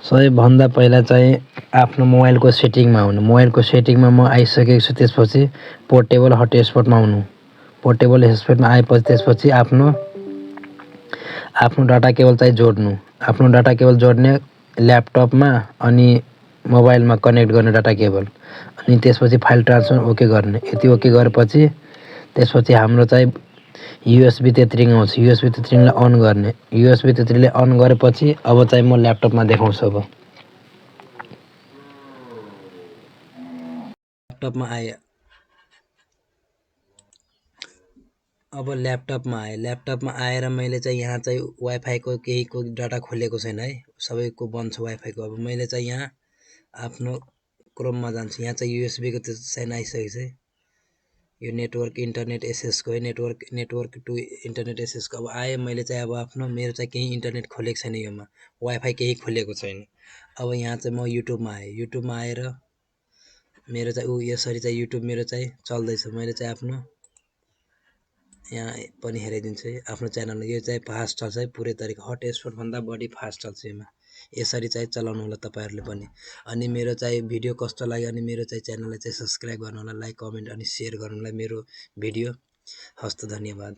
सबैभन्दा पहिला चाहिँ आफ्नो मोबाइलको सेटिङमा आउनु। मोबाइलको सेटिङमा म आइसकेको छु। त्यसपछि पोर्टेबल हटस्पटमा आउनु। पोर्टेबल हटस्पटमा आएपछि त्यसपछि आफ्नो डाटा केबल चाहिँ जोड्नु। आफ्नो डाटा केबल जोड्ने ल्यापटपमा अनि मोबाइलमा कनेक्ट गर्ने डाटा केबल। अनि त्यसपछि फाइल ट्रान्सफर ओके गर्ने। यति ओके गरेपछि त्यसपछि हाम्रो चाहिँ युएसबी तेत्रिङ आउँछ। युएसबी तेत्रिङलाई अन गर्ने। युएसबी तेत्रिङले अन गरेपछि अब चाहिँ म ल्यापटपमा देखाउँछु। अब ल्यापटपमा आए। अब ल्यापटपमा आएँ। ल्यापटपमा आएर मैले चाहिँ यहाँ चाहिँ वाइफाईको केहीको डाटा खोलेको छैन है, सबैको बन्द छ वाइफाईको। अब मैले चाहिँ यहाँ आफ्नो क्रोममा जान्छु। यहाँ चाहिँ युएसबीको त्यो साइन आइसकेको छ। यो नेटवर्क इन्टरनेट एसेसको है, नेटवर्क टु इन्टरनेट एसेसको अब आएँ। मैले चाहिँ अब आफ्नो मेरो चाहिँ केही इन्टरनेट खोलेको छैन, योमा वाइफाई केही खोलेको छैन। अब यहाँ चाहिँ म युट्युबमा आएँ। युट्युबमा आएर मेरो चाहिँ यसरी चाहिँ युट्युब मेरो चाहिँ चल्दैछ। मैले चाहिँ आफ्नो यहाँ पनि हेराइदिन्छु है आफ्नो च्यानलमा। यो चाहिँ फास्ट चल्छ है, पुरै तरिका हटस्पटभन्दा बढी फास्ट चल्छ यसमा। यसरी चाहिँ चलाउनु होला तपाईँहरूले पनि। अनि मेरो चाहिँ भिडियो कस्तो लाग्यो अनि मेरो चाहिँ च्यानललाई चाहिँ सब्सक्राइब गर्नु होला, लाइक कमेन्ट अनि सेयर गर्नु होला मेरो भिडियो। हस्त धन्यवाद।